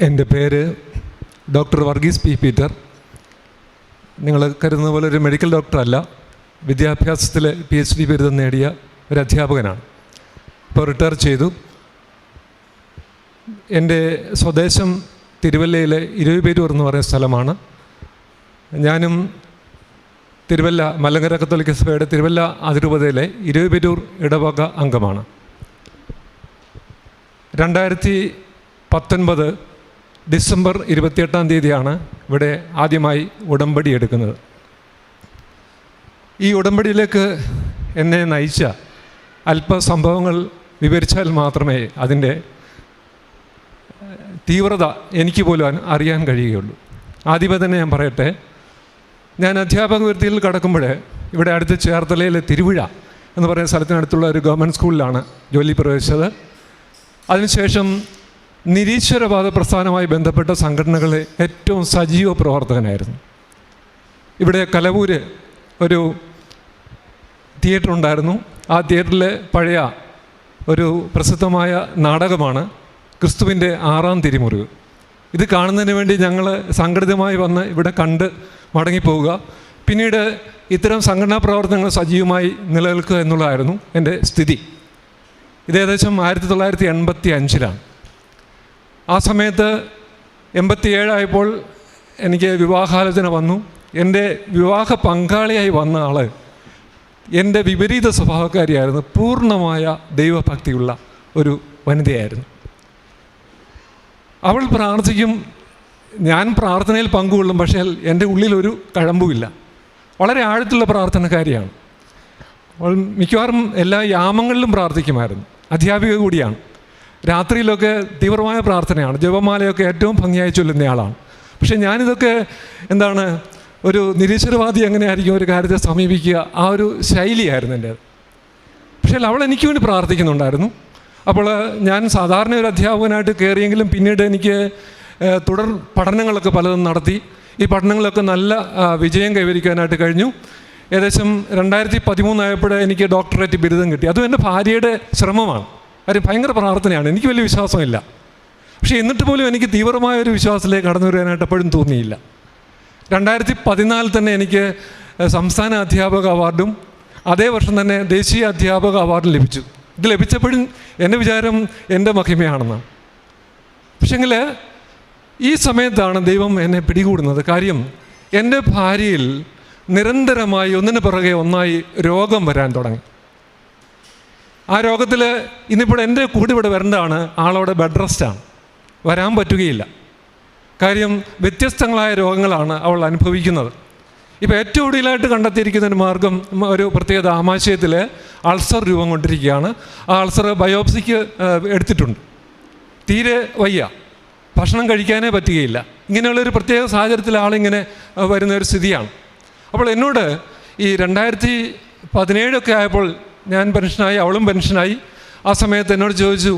എൻ്റെ പേര് doctor Varghese P Peter. നിങ്ങൾ കരുതുന്ന പോലെ ഒരു മെഡിക്കൽ ഡോക്ടറല്ല, വിദ്യാഭ്യാസത്തിൽ PhD ബിരുദം നേടിയ ഒരു അധ്യാപകനാണ്. ഇപ്പോൾ റിട്ടയർ ചെയ്തു. എൻ്റെ സ്വദേശം തിരുവല്ലയിലെ ഇരുവിപേരൂർ എന്ന് പറയുന്ന സ്ഥലമാണ്. ഞാനും തിരുവല്ല മലങ്കര കത്തോലിക്ക സഭയുടെ തിരുവല്ല അതിരൂപതയിലെ ഇരുവിപേരൂർ ഇടവക അംഗമാണ്. 2019 ഡിസംബർ 28 ഇവിടെ ആദ്യമായി ഉടമ്പടി എടുക്കുന്നത്. ഈ ഉടമ്പടിയിലേക്ക് എന്നെ നയിച്ച അല്പസംഭവങ്ങൾ വിവരിച്ചാൽ മാത്രമേ അതിൻ്റെ തീവ്രത എനിക്ക് പോലും അറിയാൻ കഴിയുകയുള്ളൂ. ആദ്യമേ തന്നെ ഞാൻ പറയട്ടെ, ഞാൻ അധ്യാപക വൃത്തിയിൽ കടക്കുമ്പോൾ ഇവിടെ അടുത്ത് ചേർത്തലയിലെ തിരുവിഴ എന്ന് പറയുന്ന സ്ഥലത്തിനടുത്തുള്ള ഒരു ഗവൺമെൻറ് സ്കൂളിലാണ് ജോലി പ്രവേശിച്ചത്. അതിനുശേഷം നിരീശ്വരവാദ പ്രസ്ഥാനവുമായി ബന്ധപ്പെട്ട സംഘടനകളിലെ ഏറ്റവും സജീവ പ്രവർത്തകനായിരുന്നു. ഇവിടെ കലവൂര് ഒരു തിയേറ്റർ ഉണ്ടായിരുന്നു. ആ തിയേറ്ററിലെ പഴയ ഒരു പ്രസിദ്ധമായ നാടകമാണ് ക്രിസ്തുവിൻ്റെ 6-ാം തിരുമുറിവ്. ഇത് കാണുന്നതിന് വേണ്ടി ഞങ്ങൾ സംഘടിതമായി വന്ന് ഇവിടെ കണ്ട് മടങ്ങിപ്പോവുക, പിന്നീട് ഇത്തരം സംഘടനാ പ്രവർത്തനങ്ങൾ സജീവമായി നിലനിൽക്കുക എന്നുള്ളതായിരുന്നു എൻ്റെ സ്ഥിതി. ഇത് ഏകദേശം 1985 ആ സമയത്ത് 87 എനിക്ക് വിവാഹാലോചന വന്നു. എൻ്റെ വിവാഹ പങ്കാളിയായി വന്ന ആൾ എൻ്റെ വിപരീത സ്വഭാവക്കാരിയായിരുന്നു. പൂർണ്ണമായ ദൈവഭക്തിയുള്ള ഒരു വനിതയായിരുന്നു. അവൾ പ്രാർത്ഥിക്കും, ഞാൻ പ്രാർത്ഥനയിൽ പങ്കുകൊള്ളും, പക്ഷേ എൻ്റെ ഉള്ളിലൊരു കഴമ്പുമില്ല. വളരെ ആഴത്തുള്ള പ്രാർത്ഥനക്കാരിയാണ്. അവൾ മിക്കവാറും എല്ലാ യാമങ്ങളിലും പ്രാർത്ഥിക്കുമായിരുന്നു. അധ്യാപിക കൂടിയാണ്. രാത്രിയിലൊക്കെ തീവ്രമായ പ്രാർത്ഥനയാണ്. ജപമാലയൊക്കെ ഏറ്റവും ഭംഗിയായി ചൊല്ലുന്നയാളാണ്. പക്ഷേ ഞാനിതൊക്കെ ഒരു നിരീശ്വരവാദി എങ്ങനെയായിരിക്കും ഒരു കാര്യത്തെ സമീപിക്കുക, ആ ഒരു ശൈലിയായിരുന്നു എൻ്റെ. പക്ഷേ അവൾ എനിക്ക് വേണ്ടി പ്രാർത്ഥിക്കുന്നുണ്ടായിരുന്നു. അപ്പോൾ ഞാൻ സാധാരണ ഒരു അധ്യാപകനായിട്ട് കയറിയെങ്കിലും പിന്നീട് എനിക്ക് തുടർ പഠനങ്ങളൊക്കെ പലതും നടത്തി. ഈ പഠനങ്ങളൊക്കെ നല്ല വിജയം കൈവരിക്കാനായിട്ട് കഴിഞ്ഞു. ഏകദേശം 2013 എനിക്ക് ഡോക്ടറേറ്റ് ബിരുദം കിട്ടി. അതും എൻ്റെ ഭാര്യയുടെ ശ്രമമാണ്. കാര്യം ഭയങ്കര പ്രാർത്ഥനയാണ്. എനിക്ക് വലിയ വിശ്വാസമില്ല. പക്ഷേ എന്നിട്ട് പോലും എനിക്ക് തീവ്രമായൊരു വിശ്വാസത്തിലേക്ക് കടന്നു വരാനായിട്ട് എപ്പോഴും തോന്നിയില്ല. 2014 തന്നെ എനിക്ക് സംസ്ഥാന അധ്യാപക അവാർഡും അതേ വർഷം തന്നെ ദേശീയ അധ്യാപക അവാർഡും ലഭിച്ചു. ഇത് ലഭിച്ചപ്പോഴും എൻ്റെ വിചാരം എൻ്റെ മഹിമയാണെന്നാണ്. പക്ഷേങ്കിൽ ഈ സമയത്താണ് ദൈവം എന്നെ പിടികൂടുന്നത്. കാര്യം എൻ്റെ ഭാര്യയിൽ നിരന്തരമായി ഒന്നിനു പുറകെ ഒന്നായി രോഗം വരാൻ തുടങ്ങി. ആ രോഗത്തിൽ ഇന്നിപ്പോൾ എൻ്റെ കൂടെ ഇവിടെ വരേണ്ടതാണ്, ആളവിടെ ബെഡ് റെസ്റ്റാണ്, വരാൻ പറ്റുകയില്ല. കാര്യം വ്യത്യസ്തങ്ങളായ രോഗങ്ങളാണ് അവൾ അനുഭവിക്കുന്നത്. ഇപ്പോൾ ഏറ്റവും കൂടുതലായിട്ട് കണ്ടെത്തിയിരിക്കുന്ന ഒരു മാർഗം, ഒരു പ്രത്യേകത, ആമാശയത്തിൽ അൾസർ രൂപം കൊണ്ടിരിക്കുകയാണ്. ആ അൾസർ ബയോപ്സിക്ക് എടുത്തിട്ടുണ്ട്. തീരെ വയ്യ, ഭക്ഷണം കഴിക്കാനേ പറ്റുകയില്ല. ഇങ്ങനെയുള്ളൊരു പ്രത്യേക സാഹചര്യത്തിൽ ആളിങ്ങനെ വരുന്നൊരു സ്ഥിതിയാണ്. അപ്പോൾ എന്നോട് ഈ 2017 ആയപ്പോൾ ഞാൻ പെൻഷനായി, അവളും പെൻഷനായി. ആ സമയത്ത് എന്നോട് ചോദിച്ചു,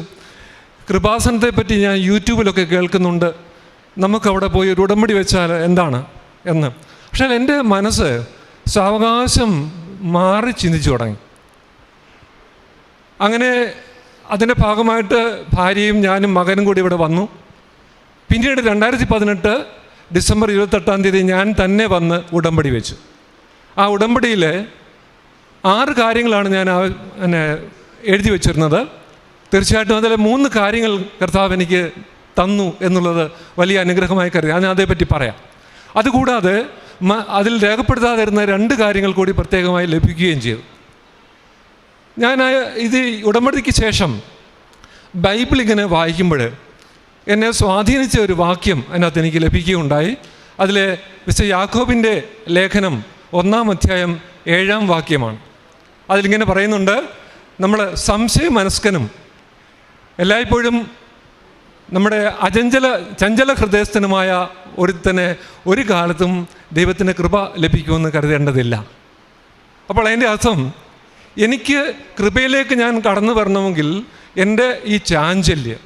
കൃപാസനത്തെ പറ്റി ഞാൻ യൂട്യൂബിലൊക്കെ കേൾക്കുന്നുണ്ട്, നമുക്കവിടെ പോയി ഒരു ഉടമ്പടി വെച്ചാൽ എന്താണ് എന്ന്. പക്ഷേ എൻ്റെ മനസ്സ് സാവകാശം മാറി ചിന്തിച്ചു തുടങ്ങി. അങ്ങനെ അതിൻ്റെ ഭാഗമായിട്ട് ഭാര്യയും ഞാനും മകനും കൂടി ഇവിടെ വന്നു. പിന്നീട് 2018 ഡിസംബർ 28 ഞാൻ തന്നെ വന്ന് ഉടമ്പടി വെച്ചു. ആ ഉടമ്പടിയിൽ 6 കാര്യങ്ങളാണ് ഞാൻ എഴുതി വച്ചിരുന്നത്. തീർച്ചയായിട്ടും അതിൽ 3 കാര്യങ്ങൾ കർത്താവ് എനിക്ക് തന്നു എന്നുള്ളത് വലിയ അനുഗ്രഹമായി കരുതി. ഞാൻ അതേപ്പറ്റി പറയാം. അതുകൂടാതെ അതിൽ രേഖപ്പെടുത്താതിരുന്ന 2 കാര്യങ്ങൾ കൂടി പ്രത്യേകമായി ലഭിക്കുകയും ചെയ്തു. ഞാൻ ഇത് ഉടമ്പടിക്ക് ശേഷം ബൈബിൾ ഇങ്ങനെ വായിക്കുമ്പോൾ എന്നെ സ്വാധീനിച്ച ഒരു വാക്യം അതിനകത്ത് എനിക്ക് ലഭിക്കുകയുണ്ടായി. അതിൽ വിശുദ്ധ യാക്കോബിൻ്റെ ലേഖനം 1-ാം അധ്യായം 7-ാം വാക്യമാണ്. അതിലിങ്ങനെ പറയുന്നുണ്ട്, നമ്മൾ സംശയമനസ്കനും എല്ലായ്പ്പോഴും നമ്മുടെ ചഞ്ചല ഹൃദയസ്ഥനുമായ ഒരുത്തനെ ഒരു കാലത്തും ദൈവത്തിൻ്റെ കൃപ ലഭിക്കുമെന്ന് കരുതേണ്ടതില്ല. അപ്പോൾ അതിൻ്റെ അർത്ഥം, എനിക്ക് കൃപയിലേക്ക് ഞാൻ കടന്നു വരണമെങ്കിൽ എൻ്റെ ഈ ചാഞ്ചല്യം,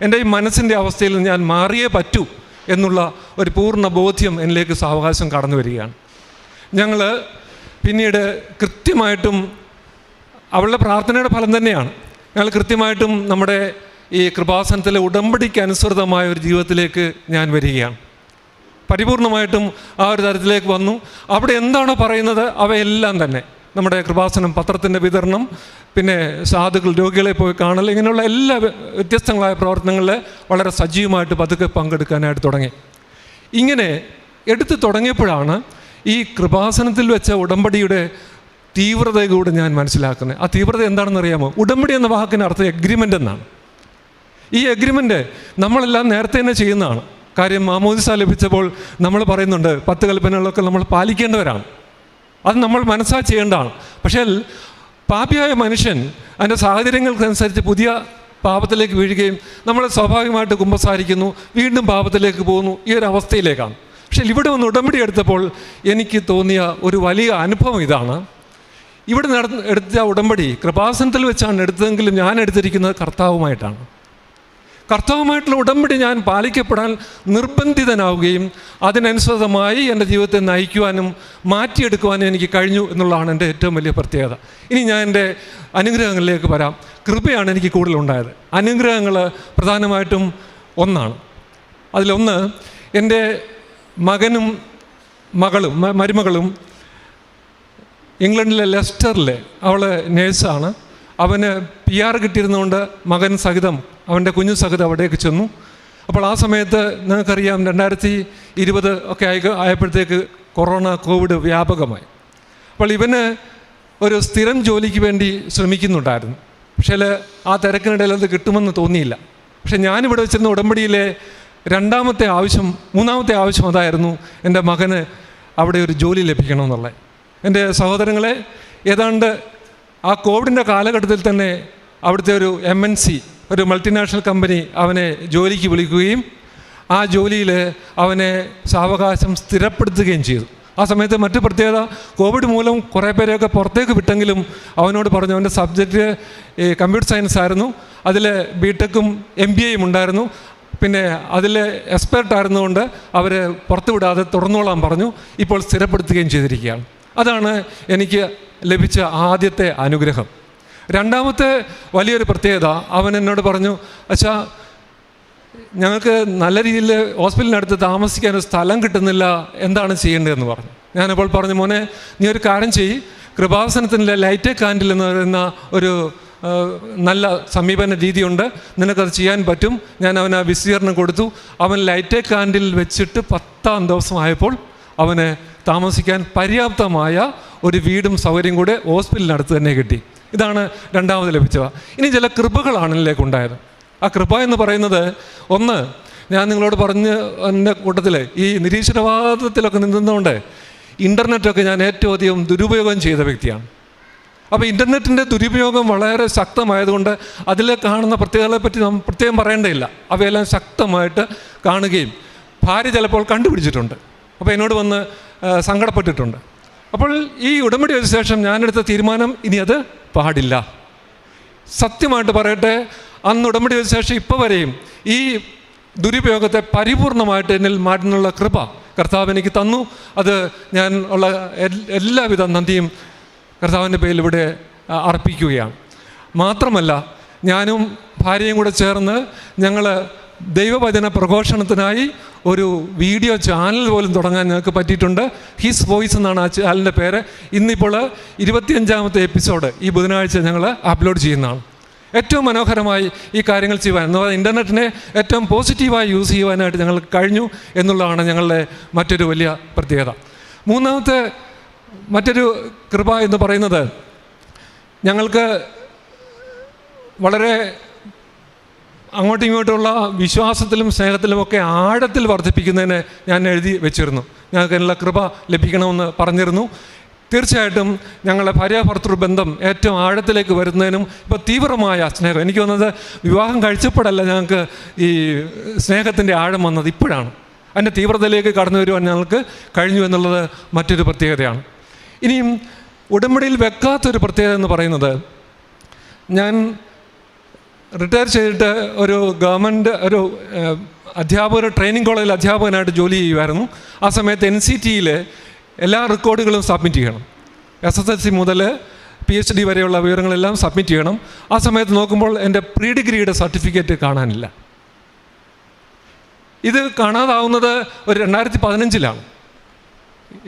എൻ്റെ ഈ മനസ്സിൻ്റെ അവസ്ഥയിൽ ഞാൻ മാറിയേ പറ്റൂ എന്നുള്ള ഒരു പൂർണ്ണ ബോധ്യം എന്നിലേക്ക് സാവകാശം കടന്നു വരികയാണ്. ഞങ്ങൾ പിന്നീട് കൃത്യമായിട്ടും അവളുടെ പ്രാർത്ഥനയുടെ ഫലം തന്നെയാണ്. ഞങ്ങൾ കൃത്യമായിട്ടും നമ്മുടെ ഈ കൃപാസനത്തിലെ ഉടമ്പടിക്ക് അനുസൃതമായ ഒരു ജീവിതത്തിലേക്ക് ഞാൻ വരികയാണ്. പരിപൂർണമായിട്ടും ആ ഒരു തരത്തിലേക്ക് വന്നു. അവിടെ എന്താണോ പറയുന്നത് അവയെല്ലാം തന്നെ നമ്മുടെ കൃപാസനം, പത്രത്തിൻ്റെ വിതരണം, പിന്നെ സാധുക്കൾ, രോഗികളെ പോയി കാണൽ, ഇങ്ങനെയുള്ള എല്ലാ വ്യത്യസ്തങ്ങളായ പ്രവർത്തനങ്ങളിൽ വളരെ സജീവമായിട്ട് പതുക്കെ പങ്കെടുക്കാനായിട്ട് തുടങ്ങി. ഇങ്ങനെ എടുത്തു തുടങ്ങിയപ്പോഴാണ് ഈ കൃപാസനത്തിൽ വെച്ച ഉടമ്പടിയുടെ തീവ്രത കൂടെ ഞാൻ മനസ്സിലാക്കുന്നത്. ആ തീവ്രത എന്താണെന്ന് അറിയാമോ? ഉടമ്പടി എന്ന വാക്കിന് അർത്ഥം എഗ്രിമെൻ്റ് എന്നാണ്. ഈ എഗ്രിമെൻ്റ് നമ്മളെല്ലാം നേരത്തെ തന്നെ ചെയ്യുന്നതാണ്. കാര്യം മാമോദിസ ലഭിച്ചപ്പോൾ നമ്മൾ പറയുന്നുണ്ട് 10 കൽപ്പനകളൊക്കെ നമ്മൾ പാലിക്കേണ്ടവരാണ്. അത് നമ്മൾ മനസ്സാ ചെയ്യേണ്ടതാണ്. പക്ഷേ പാപിയായ മനുഷ്യൻ അതിൻ്റെ സാഹചര്യങ്ങൾക്കനുസരിച്ച് പുതിയ പാപത്തിലേക്ക് വീഴുകയും നമ്മൾ സ്വാഭാവികമായിട്ട് കുമ്പസാരിക്കുന്നു, വീണ്ടും പാപത്തിലേക്ക് പോകുന്നു. ഈ ഒരു അവസ്ഥയിലേക്കാണ്. പക്ഷേ ഇവിടെ ഒന്ന് ഉടമ്പടി എടുത്തപ്പോൾ എനിക്ക് തോന്നിയ ഒരു വലിയ അനുഭവം ഇതാണ്. ഇവിടെ എടുത്ത ഉടമ്പടി കൃപാസനത്തിൽ വെച്ചാണ് എടുത്തതെങ്കിലും ഞാൻ എടുത്തിരിക്കുന്നത് കർത്താവുമായിട്ടാണ്. കർത്താവുമായിട്ടുള്ള ഉടമ്പടി ഞാൻ പാലിക്കപ്പെടാൻ നിർബന്ധിതനാവുകയും അതിനനുസൃതമായി എൻ്റെ ജീവിതത്തെ നയിക്കുവാനും മാറ്റിയെടുക്കുവാനും എനിക്ക് കഴിഞ്ഞു എന്നുള്ളതാണ് എൻ്റെ ഏറ്റവും വലിയ പ്രത്യേകത. ഇനി ഞാൻ എൻ്റെ അനുഗ്രഹങ്ങളിലേക്ക് വരാം. കൃപയാണ് എനിക്ക് കൂടുതലുണ്ടായത്. അനുഗ്രഹങ്ങൾ പ്രധാനമായിട്ടും ഒന്നാണ്. അതിലൊന്ന്, എൻ്റെ മകനും മരുമകളും ഇംഗ്ലണ്ടിലെ ലെസ്റ്ററിലെ, അവൾ നേഴ്സാണ്. അവന് PR കിട്ടിയിരുന്നുകൊണ്ട് മകൻ സഹിതം, അവൻ്റെ കുഞ്ഞു സഹിതം അവിടേക്ക് ചെന്നു. അപ്പോൾ ആ സമയത്ത് നിങ്ങൾക്കറിയാം 2020 ഒക്കെ ആയപ്പോഴത്തേക്ക് കോവിഡ് വ്യാപകമായി. അപ്പോൾ ഇവന് ഒരു സ്ഥിരം ജോലിക്ക് വേണ്ടി ശ്രമിക്കുന്നുണ്ടായിരുന്നു. പക്ഷേ ആ തിരക്കിനിടയിൽ അത് കിട്ടുമെന്ന് തോന്നിയില്ല. പക്ഷേ ഞാനിവിടെ വെച്ചിരുന്ന ഉടമ്പടിയിലെ മൂന്നാമത്തെ ആവശ്യം അതായിരുന്നു, എൻ്റെ മകന് അവിടെ ഒരു ജോലി ലഭിക്കണമെന്നുള്ളത്. എൻ്റെ സഹോദരങ്ങളെ, ഏതാണ്ട് ആ കോവിഡിൻ്റെ കാലഘട്ടത്തിൽ തന്നെ അവിടുത്തെ ഒരു MNC, ഒരു മൾട്ടിനാഷണൽ കമ്പനി അവനെ ജോലിക്ക് വിളിക്കുകയും ആ ജോലിയിൽ അവനെ സാവകാശം സ്ഥിരപ്പെടുത്തുകയും ചെയ്തു. ആ സമയത്ത് മറ്റു പ്രത്യേകത, കോവിഡ് മൂലം കുറേ പേരെയൊക്കെ പുറത്തേക്ക് വിട്ടെങ്കിലും അവനോട് പറഞ്ഞു, അവൻ്റെ സബ്ജക്റ്റ് കമ്പ്യൂട്ടർ സയൻസ് ആയിരുന്നു, അതിൽ BTechഉം MBAയും ഉണ്ടായിരുന്നു, പിന്നെ അതിൽ എക്സ്പെർട്ട് ആയിരുന്നുകൊണ്ട് അവർ പുറത്തു വിടാതെ തുടർന്നോളാൻ പറഞ്ഞു. ഇപ്പോൾ സ്ഥിരപ്പെടുത്തുകയും ചെയ്തിരിക്കുകയാണ്. അതാണ് എനിക്ക് ലഭിച്ച ആദ്യത്തെ അനുഗ്രഹം. രണ്ടാമത്തെ വലിയൊരു പ്രത്യേകത, അവൻ എന്നോട് പറഞ്ഞു, അച്ഛാ, ഞങ്ങൾക്ക് നല്ല രീതിയിൽ ഹോസ്പിറ്റലിനടുത്ത് താമസിക്കാൻ ഒരു സ്ഥലം കിട്ടുന്നില്ല, എന്താണ് ചെയ്യേണ്ടതെന്ന് പറഞ്ഞു. ഞാനപ്പോൾ പറഞ്ഞു, മോനെ, നീ ഒരു കാര്യം ചെയ്യ്, കൃപാസനത്തിൻ്റെ ലൈറ്റ് കാൻഡിൽ എന്ന് പറയുന്ന ഒരു നല്ല സമീപന രീതിയുണ്ട്, നിനക്കത് ചെയ്യാൻ പറ്റും. ഞാൻ അവന് ആ വിശദീകരണം കൊടുത്തു. അവൻ ലൈറ്റ് കാൻഡിൽ വെച്ചിട്ട് 10ാം ദിവസമായപ്പോൾ അവന് താമസിക്കാൻ പര്യാപ്തമായ ഒരു വീടും സൗകര്യം കൂടെ ഹോസ്പിറ്റലിനടുത്ത് തന്നെ കിട്ടി. ഇതാണ് രണ്ടാമത് ലഭിച്ചവ. ഇനി ചില കൃപകളാണ് ഇതിലേക്കുണ്ടായത്. ആ കൃപ എന്ന് പറയുന്നത്, ഒന്ന്, ഞാൻ നിങ്ങളോട് പറഞ്ഞ എൻ്റെ കൂട്ടത്തിൽ ഈ നിരീശ്വരവാദത്തിലൊക്കെ നിന്നുകൊണ്ട് ഇൻ്റർനെറ്റൊക്കെ ഞാൻ ഏറ്റവും അധികം ദുരുപയോഗം ചെയ്ത വ്യക്തിയാണ്. അപ്പോൾ ഇൻ്റർനെറ്റിൻ്റെ ദുരുപയോഗം വളരെ ശക്തമായതുകൊണ്ട് അതിൽ കാണുന്ന പ്രത്യേകതകളെപ്പറ്റി നമ്മൾ പ്രത്യേകം പറയേണ്ടതില്ല. അവയെല്ലാം ശക്തമായിട്ട് കാണുകയും ഭാര്യ ചിലപ്പോൾ കണ്ടുപിടിച്ചിട്ടുണ്ട്. അപ്പോൾ എന്നോട് വന്ന് സങ്കടപ്പെട്ടിട്ടുണ്ട്. അപ്പോൾ ഈ ഉടമ്പടി വെച്ച ശേഷം ഞാനെടുത്ത തീരുമാനം, ഇനി അത് പാടില്ല. സത്യമായിട്ട് പറയട്ടെ, അന്ന് ഉടമ്പടി വെച്ച ശേഷം ഇപ്പോൾ വരെയും ഈ ദുരുപയോഗത്തെ പരിപൂർണമായിട്ട് എന്നിൽ മാറ്റുന്നുള്ള കൃപ കർത്താവ് എനിക്ക് തന്നു. അത് ഞാൻ ഉള്ള എല്ലാവിധ നന്ദിയും കർത്താവിൻ്റെ പേരിൽ ഇവിടെ അർപ്പിക്കുകയാണ്. മാത്രമല്ല, ഞാനും ഭാര്യയും കൂടെ ചേർന്ന് ഞങ്ങൾ ദൈവവചന പ്രഘോഷണത്തിനായി ഒരു വീഡിയോ ചാനൽ പോലും തുടങ്ങാൻ ഞങ്ങൾക്ക് പറ്റിയിട്ടുണ്ട്. ഹിസ് വോയിസ് എന്നാണ് ആ ചാനലിൻ്റെ പേര്. ഇന്നിപ്പോൾ 25ാമത്തെ എപ്പിസോഡ് ഈ ബുധനാഴ്ച ഞങ്ങൾ അപ്ലോഡ് ചെയ്യുന്നതാണ്. ഏറ്റവും മനോഹരമായി ഈ കാര്യങ്ങൾ ചെയ്യുവാൻ, എന്ന് പറയുന്നത് ഇൻ്റർനെറ്റിനെ ഏറ്റവും പോസിറ്റീവായി യൂസ് ചെയ്യുവാനായിട്ട് ഞങ്ങൾക്ക് കഴിഞ്ഞു എന്നുള്ളതാണ് ഞങ്ങളുടെ മറ്റൊരു വലിയ പ്രത്യേകത. മൂന്നാമത്തെ മറ്റൊരു കൃപ എന്ന് പറയുന്നത്, ഞങ്ങൾക്ക് വളരെ അങ്ങോട്ടും ഇങ്ങോട്ടുള്ള വിശ്വാസത്തിലും സ്നേഹത്തിലുമൊക്കെ ആഴത്തിൽ വർദ്ധിപ്പിക്കുന്നതിന് ഞാൻ എഴുതി വെച്ചിരുന്നു. ഞങ്ങൾക്ക് എല്ലാ കൃപ ലഭിക്കണമെന്ന് പറഞ്ഞിരുന്നു. തീർച്ചയായിട്ടും ഞങ്ങളുടെ ഭാര്യാഭർത്തൃ ബന്ധം ഏറ്റവും ആഴത്തിലേക്ക് വരുന്നതിനും ഇപ്പോൾ തീവ്രമായ സ്നേഹം, എനിക്ക് തോന്നുന്നത് വിവാഹം കഴിച്ചപ്പോഴല്ല ഞങ്ങൾക്ക് ഈ സ്നേഹത്തിൻ്റെ ആഴം വന്നത്, ഇപ്പോഴാണ്. അതിൻ്റെ തീവ്രതയിലേക്ക് കടന്നു വരുവാൻ ഞങ്ങൾക്ക് കഴിഞ്ഞു എന്നുള്ളത് മറ്റൊരു പ്രത്യേകതയാണ്. ഇനിയും ഉടമ്പടിയിൽ വെക്കാത്തൊരു പ്രത്യേകത എന്ന് പറയുന്നത്, ഞാൻ റിട്ടയർ ചെയ്തിട്ട് ഒരു ഗവൺമെൻറ് അധ്യാപകർ ട്രെയിനിങ് കോളേജിൽ അധ്യാപകനായിട്ട് ജോലി ചെയ്യുമായിരുന്നു. ആ സമയത്ത് NCTയിൽ എല്ലാ റെക്കോർഡുകളും സബ്മിറ്റ് ചെയ്യണം. SSLC മുതൽ PhD വരെയുള്ള വിവരങ്ങളെല്ലാം സബ്മിറ്റ് ചെയ്യണം. ആ സമയത്ത് നോക്കുമ്പോൾ എൻ്റെ പ്രീ ഡിഗ്രിയുടെ സർട്ടിഫിക്കറ്റ് കാണാനില്ല. ഇത് കാണാതാവുന്നത് ഒരു 2015-ലാണ്.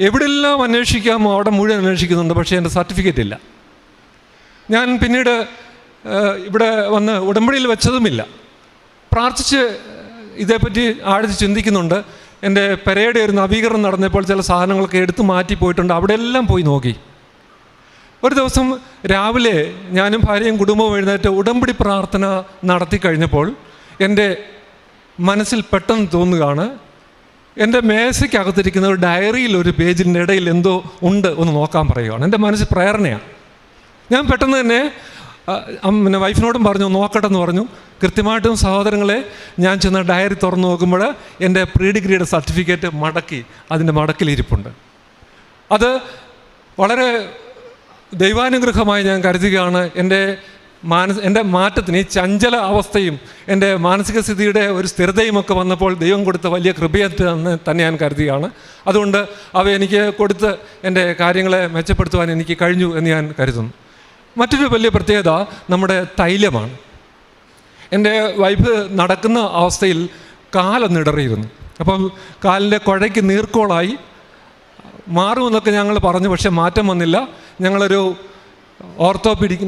എവിടെയെല്ലാം അന്വേഷിക്കാമോ അവിടെ മുഴുവൻ അന്വേഷിക്കുന്നുണ്ട്, പക്ഷേ എൻ്റെ സർട്ടിഫിക്കറ്റ് ഇല്ല. ഞാൻ പിന്നീട് ഇവിടെ വന്ന് ഉടമ്പടിയിൽ വെച്ചതുമില്ല. പ്രാർത്ഥിച്ച് ഇതേപ്പറ്റി ആഴ്ച ചിന്തിക്കുന്നുണ്ട്. എൻ്റെ പെരയുടെ ഒരു നവീകരണം നടന്നപ്പോൾ ചില സാധനങ്ങളൊക്കെ എടുത്ത് മാറ്റി പോയിട്ടുണ്ട്. അവിടെയെല്ലാം പോയി നോക്കി. ഒരു ദിവസം രാവിലെ ഞാനും ഭാര്യയും കുടുംബവും എഴുന്നേറ്റ് ഉടമ്പടി പ്രാർത്ഥന നടത്തി കഴിഞ്ഞപ്പോൾ എൻ്റെ മനസ്സിൽ പെട്ടെന്ന് തോന്നുകയാണ്, എൻ്റെ മേശയ്ക്കകത്തിരിക്കുന്ന ഒരു ഡയറിയിൽ ഒരു പേജിൻ്റെ ഇടയിൽ എന്തോ ഉണ്ട്, ഒന്ന് നോക്കാൻ പറയുകയാണ്. എൻ്റെ മനസ്സിൽ പ്രേരണയാണ്. ഞാൻ പെട്ടെന്ന് തന്നെ പിന്നെ വൈഫിനോടും പറഞ്ഞു നോക്കട്ടെ എന്ന് പറഞ്ഞു. കൃത്യമായിട്ടും സഹോദരങ്ങളെ, ഞാൻ ചെന്ന ഡയറി തുറന്നു നോക്കുമ്പോൾ എൻ്റെ പ്രീ ഡിഗ്രിയുടെ സർട്ടിഫിക്കറ്റ് മടക്കി അതിൻ്റെ മടക്കിലിരിപ്പുണ്ട്. അത് വളരെ ദൈവാനുഗ്രഹമായി ഞാൻ കരുതുകയാണ്. എൻ്റെ മാറ്റത്തിന്, ഈ ചഞ്ചല അവസ്ഥയും എൻ്റെ മാനസിക സ്ഥിതിയുടെ ഒരു സ്ഥിരതയുമൊക്കെ വന്നപ്പോൾ ദൈവം കൊടുത്ത വലിയ കൃപയായിട്ട് തന്നെ ഞാൻ കരുതുകയാണ്. അതുകൊണ്ട് അവ എനിക്ക് കൊടുത്ത് എൻ്റെ കാര്യങ്ങളെ മെച്ചപ്പെടുത്തുവാൻ എനിക്ക് കഴിഞ്ഞു എന്ന് ഞാൻ കരുതുന്നു. മറ്റൊരു വലിയ പ്രത്യേകത നമ്മുടെ തൈലമാണ്. എൻ്റെ വൈഫ് നടക്കുന്ന അവസ്ഥയിൽ കാലൊന്നിടറിയിരുന്നു. അപ്പം കാലിൻ്റെ കുഴയ്ക്ക് നീർക്കോളായി മാറുമെന്നൊക്കെ ഞങ്ങൾ പറഞ്ഞു, പക്ഷേ മാറ്റം വന്നില്ല. ഞങ്ങളൊരു ഓർത്തോപീഡിക്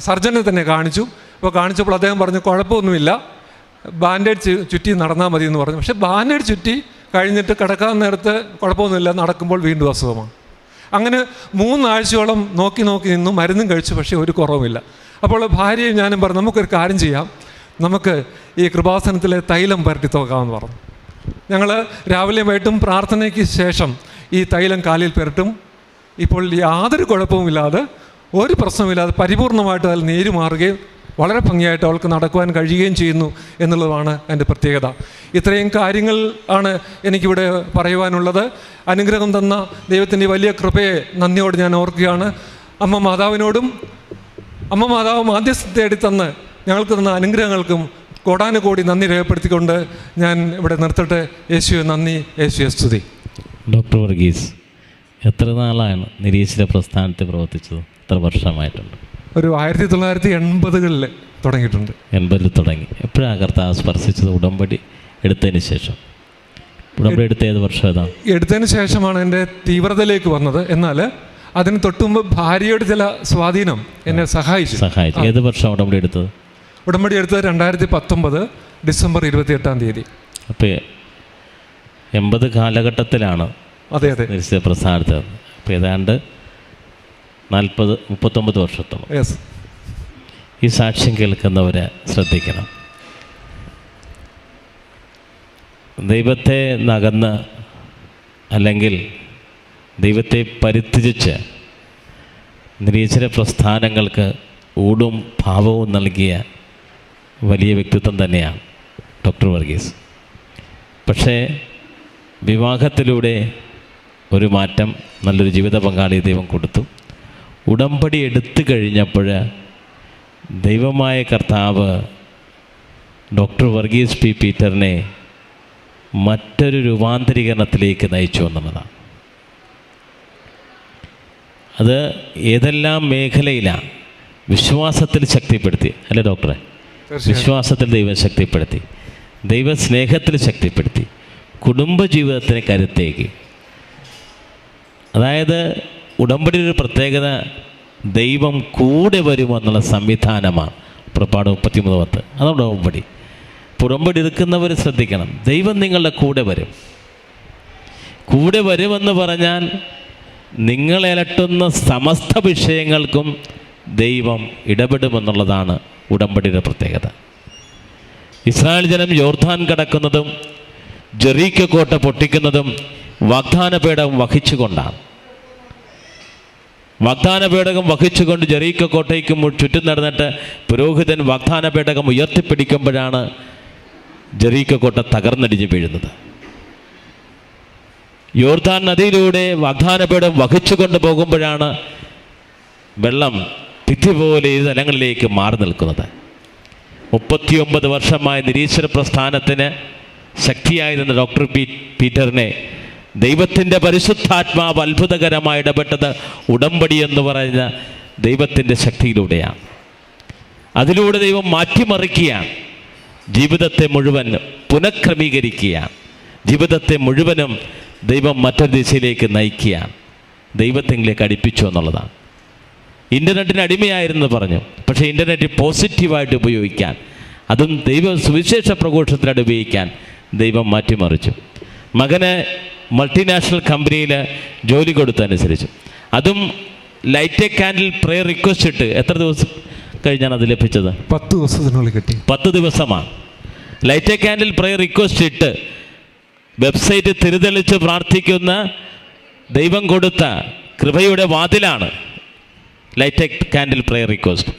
സർജനെ തന്നെ കാണിച്ചു. അപ്പോൾ കാണിച്ചപ്പോൾ അദ്ദേഹം പറഞ്ഞു കുഴപ്പമൊന്നുമില്ല, ബാൻഡേഡ് ചുറ്റി നടന്നാൽ മതി എന്ന് പറഞ്ഞു. പക്ഷേ ബാൻഡേഡ് ചുറ്റി കഴിഞ്ഞിട്ട് കിടക്കാൻ നേരത്ത് കുഴപ്പമൊന്നുമില്ല, നടക്കുമ്പോൾ വീണ്ടും അസുഖമാണ്. അങ്ങനെ 3 ആഴ്ചയോളം നോക്കി നിന്നു, മരുന്നും കഴിച്ചു, പക്ഷേ ഒരു കുറവുമില്ല. അപ്പോൾ ഭാര്യയും ഞാനും പറഞ്ഞു, നമുക്കൊരു കാര്യം ചെയ്യാം, നമുക്ക് ഈ കൃപാസനത്തിലെ തൈലം പുരട്ടി തോക്കാമെന്ന് പറഞ്ഞു. ഞങ്ങൾ രാവിലെയും വൈകിട്ടും പ്രാർത്ഥനയ്ക്ക് ശേഷം ഈ തൈലം കാലിൽ പുരട്ടും. ഇപ്പോൾ യാതൊരു കുഴപ്പവുമില്ലാതെ, ഒരു പ്രശ്നമില്ലാതെ പരിപൂർണമായിട്ട് അതിൽ നീര് മാറുകയും വളരെ ഭംഗിയായിട്ട് അവൾക്ക് നടക്കുവാൻ കഴിയുകയും ചെയ്യുന്നു എന്നുള്ളതാണ് എൻ്റെ പ്രത്യേകത. ഇത്രയും കാര്യങ്ങൾ ആണ് എനിക്കിവിടെ പറയുവാനുള്ളത്. അനുഗ്രഹം തന്ന ദൈവത്തിൻ്റെ വലിയ കൃപയെ നന്ദിയോട് ഞാൻ ഓർക്കുകയാണ്. അമ്മ മാതാവ് മാധ്യസ്ഥ തേടി തന്ന് ഞങ്ങൾക്ക് തന്ന അനുഗ്രഹങ്ങൾക്കും കോടാനുകോടി നന്ദി രേഖപ്പെടുത്തിക്കൊണ്ട് ഞാൻ ഇവിടെ നിർത്തട്ടെ. യേശുവെ നന്ദി, യേശുവെ സ്തുതി. ഡോക്ടർ വർഗീസ്, എത്ര നാളാണ് നിരീശ്വര പ്രസ്ഥാനത്തിൽ പ്രവർത്തിച്ചത്? എത്ര വർഷമായിട്ടുണ്ട്? ഒരു 1980-കളിൽ തുടങ്ങിയിട്ടുണ്ട്. 80-ൽ തുടങ്ങി. എപ്പോഴാണ് കർത്താവ് സ്പർശിച്ചത്? ഉടമ്പടി എടുത്തതിന് ശേഷം. ഉടമ്പടി എടുത്ത ഏത് വർഷം? ഏതാണ് എടുത്തതിന് ശേഷമാണ് എൻ്റെ തീവ്രതയിലേക്ക് വന്നത്. എന്നാൽ അതിന് തൊട്ടുമുമ്പ് ഭാര്യയുടെ ചില സ്വാധീനം എന്നെ സഹായിച്ചു. ഏത് വർഷം ഉടമ്പടി എടുത്തത്? ഉടമ്പടി എടുത്തത് 2019 ഡിസംബർ 28. അപ്പോൾ 80 കാലഘട്ടത്തിലാണ് അതെ പ്രസ്ഥാനത്ത്. അപ്പോൾ ഏതാണ്ട് 39 വർഷത്തോളം. യെസ്. ഈ സാക്ഷ്യം കേൾക്കുന്നവരെ ശ്രദ്ധിക്കണം. ദൈവത്തെ നകന്ന് അല്ലെങ്കിൽ ദൈവത്തെ പരിത്യജിച്ച് നിരീശ്വര പ്രസ്ഥാനങ്ങൾക്ക് ഊടും ഭാവവും നൽകിയ വലിയ വ്യക്തിത്വം തന്നെയാണ് ഡോക്ടർ വർഗീസ്. പക്ഷേ വിവാഹത്തിലൂടെ ഒരു മാറ്റം, നല്ലൊരു ജീവിത പങ്കാളി ദൈവം കൊടുത്തു. ഉടമ്പടി എടുത്തു കഴിഞ്ഞപ്പോൾ ദൈവമായ കർത്താവ് ഡോക്ടർ വർഗീസ് പി പീറ്ററിനെ മറ്റൊരു രൂപാന്തരീകരണത്തിലേക്ക് നയിച്ചു എന്നുള്ളതാണ്. അത് ഏതെല്ലാം മേഖലയിലാണ്? വിശ്വാസത്തിൽ ശക്തിപ്പെടുത്തി, അല്ലേ ഡോക്ടറെ? വിശ്വാസത്തിൽ ദൈവം ശക്തിപ്പെടുത്തി, ദൈവസ്നേഹത്തിൽ ശക്തിപ്പെടുത്തി, കുടുംബജീവിതത്തിന് കരുത്തേക്ക്. അതായത് ഉടമ്പടി ഒരു പ്രത്യേകത, ദൈവം കൂടെ വരുമെന്നുള്ള സംവിധാനമാണ്. പുറപ്പാട് 33:10. അതാണ് ഉടമ്പടി. ഉടമ്പടി എടുക്കുന്നവർ ശ്രദ്ധിക്കണം, ദൈവം നിങ്ങളുടെ കൂടെ വരും. കൂടെ വരുമെന്ന് പറഞ്ഞാൽ നിങ്ങളെ അലട്ടുന്ന സമസ്ത വിഷയങ്ങൾക്കും ദൈവം ഇടപെടുമെന്നുള്ളതാണ് ഉടമ്പടിയുടെ പ്രത്യേകത. ഇസ്രായേൽ ജനം യോർദാൻ കടക്കുന്നതും ജെറീക്കോ കോട്ട പൊട്ടിക്കുന്നതും വാഗ്ദാന പേടകം വഹിച്ചുകൊണ്ടാണ്. വാഗ്ദാന പേടകം വഹിച്ചുകൊണ്ട് ജെറീക്കോ കോട്ടയ്ക്ക് ചുറ്റും നടന്നിട്ട് പുരോഹിതൻ വാഗ്ദാന പേടകം ഉയർത്തിപ്പിടിക്കുമ്പോഴാണ് ജെറീക്കോ കോട്ട തകർന്നടിഞ്ഞ് വീഴുന്നത്. യോർദാൻ നദിയിലൂടെ വാഗ്ദാന പേടകം വഹിച്ചുകൊണ്ട് പോകുമ്പോഴാണ് വെള്ളം ഭിത്തി പോലെ ഈ തലങ്ങളിലേക്ക് മാറി നിൽക്കുന്നത്. 39 വർഷമായ നിരീശ്വര പ്രസ്ഥാനത്തിന് ശക്തിയായിരുന്ന ഡോക്ടർ പീറ്ററിനെ ദൈവത്തിൻ്റെ പരിശുദ്ധാത്മാവ് അത്ഭുതകരമായി ഇടപെട്ടത് ഉടമ്പടി എന്ന് പറയുന്ന ദൈവത്തിൻ്റെ ശക്തിയിലൂടെയാണ്. അതിലൂടെ ദൈവം മാറ്റിമറിക്കുകയാണ്. ജീവിതത്തെ മുഴുവൻ പുനഃക്രമീകരിക്കുകയാണ്. ജീവിതത്തെ മുഴുവനും ദൈവം മറ്റൊരു ദിശയിലേക്ക് നയിക്കുകയാണ്. ദൈവത്തിലേക്ക് അടുപ്പിച്ചു എന്നുള്ളതാണ്. ഇൻ്റർനെറ്റിന് അടിമയായിരുന്നു പറഞ്ഞു, പക്ഷേ ഇൻ്റർനെറ്റ് പോസിറ്റീവായിട്ട് ഉപയോഗിക്കാൻ, അതും ദൈവ സുവിശേഷ പ്രഘോഷത്തിനായിട്ട് ഉപയോഗിക്കാൻ ദൈവം മാറ്റിമറിച്ചു. മകന് മൾട്ടിനാഷണൽ കമ്പനിയിൽ ജോലി കൊടുത്തനുസരിച്ച്, അതും light a candle prayer request ഇട്ട് എത്ര ദിവസം കഴിഞ്ഞാണ് അത് ലഭിച്ചത്? 10 ദിവസത്തിനുള്ളിൽ കിട്ടി. 10 ദിവസമാണ്. Light a candle prayer request ഇട്ട് വെബ്സൈറ്റ് തിരിതെളിച്ച് പ്രാർത്ഥിക്കുന്ന ദൈവം കൊടുത്ത കൃപയുടെ വാതിലാണ് light a candle prayer request.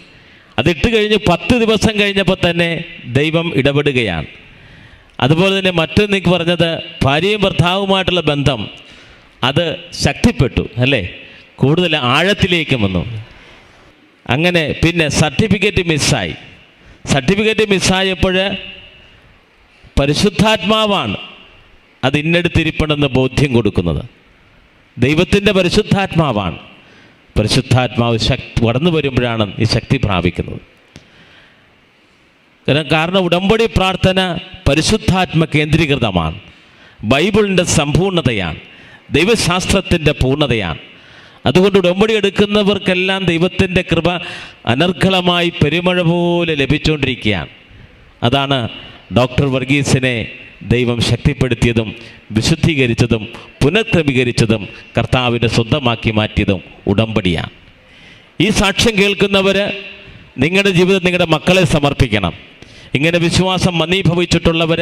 അതിട്ട് കഴിഞ്ഞ് 10 ദിവസം കഴിഞ്ഞപ്പോൾ തന്നെ ദൈവം ഇടപെടുകയാണ്. അതുപോലെ തന്നെ മറ്റൊന്നെനിക്ക് പറഞ്ഞത്, ഭാര്യയും ഭർത്താവുമായിട്ടുള്ള ബന്ധം അത് ശക്തിപ്പെട്ടു, അല്ലേ? കൂടുതൽ ആഴത്തിലേക്ക് വന്നു. അങ്ങനെ പിന്നെ സർട്ടിഫിക്കറ്റ് മിസ്സായപ്പോൾ പരിശുദ്ധാത്മാവാണ് അത് ഇന്നടുത്തിരിപ്പണമെന്ന് ബോധ്യം കൊടുക്കുന്നത്. ദൈവത്തിൻ്റെ പരിശുദ്ധാത്മാവാണ്. പരിശുദ്ധാത്മാവ് കടന്നു വരുമ്പോഴാണ് ഈ ശക്തി പ്രാപിക്കുന്നത്. കാരണം ഉടമ്പടി പ്രാർത്ഥന പരിശുദ്ധാത്മ കേന്ദ്രീകൃതമാണ്. ബൈബിളിൻ്റെ സമ്പൂർണ്ണതയാണ്, ദൈവശാസ്ത്രത്തിൻ്റെ പൂർണ്ണതയാണ്. അതുകൊണ്ട് ഉടമ്പടി എടുക്കുന്നവർക്കെല്ലാം ദൈവത്തിൻ്റെ കൃപ അനർഘളമായി പെരുമഴ പോലെ ലഭിച്ചുകൊണ്ടിരിക്കുകയാണ്. അതാണ് ഡോക്ടർ വർഗീസിനെ ദൈവം ശക്തിപ്പെടുത്തിയതും വിശുദ്ധീകരിച്ചതും പുനഃക്രമീകരിച്ചതും കർത്താവിൻ്റെ സ്വന്തമാക്കി മാറ്റിയതും ഉടമ്പടിയാണ്. ഈ സാക്ഷ്യം കേൾക്കുന്നവർ നിങ്ങളുടെ ജീവിതം നിങ്ങളുടെ മക്കളെ സമർപ്പിക്കണം. ഇങ്ങനെ വിശ്വാസം മന്ദീഭവിച്ചിട്ടുള്ളവർ,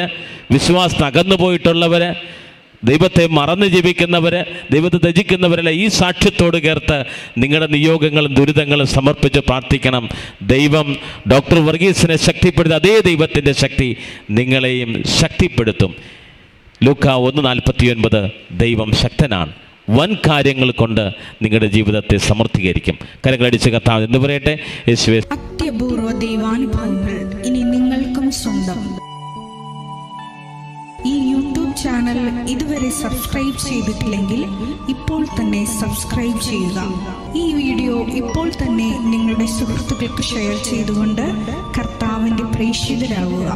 വിശ്വാസം അകന്നു പോയിട്ടുള്ളവർ, ദൈവത്തെ മറന്ന് ജീവിക്കുന്നവർ, ദൈവത്തെ ത്യജിക്കുന്നവരെല്ലാം ഈ സാക്ഷ്യത്തോട് ചേർത്ത് നിങ്ങളുടെ നിയോഗങ്ങളും ദുരിതങ്ങളും സമർപ്പിച്ച് പ്രാർത്ഥിക്കണം. ദൈവം ഡോക്ടർ വർഗീസിനെ ശക്തിപ്പെടുത്തി അതേ ദൈവത്തിൻ്റെ ശക്തി നിങ്ങളെയും ശക്തിപ്പെടുത്തും. ലൂക്ക 1:49 ദൈവം ശക്തനാണ്, വൻ കാര്യങ്ങൾ കൊണ്ട് നിങ്ങളുടെ ജീവിതത്തെ സമൃദ്ധീകരിക്കും. കരങ്ങളടിച്ച് കർത്താവ് എന്ന് പറയട്ടെ. യേശുവേ, അത്യപൂർവ ദൈവാനുഭവങ്ങൾ ഇനി നിങ്ങൾക്കും സ്വന്തം. ഈ യൂട്യൂബ് ചാനൽ ഇതുവരെ സബ്സ്ക്രൈബ് ചെയ്തിട്ടില്ലെങ്കിൽ ഇപ്പോൾ തന്നെ സബ്സ്ക്രൈബ് ചെയ്യുക. ഈ വീഡിയോ ഇപ്പോൾ തന്നെ നിങ്ങളുടെ സുഹൃത്തുക്കൾക്ക് ഷെയർ ചെയ്തുകൊണ്ട് കർത്താവിൻ്റെ പ്രേക്ഷിതരാകുക.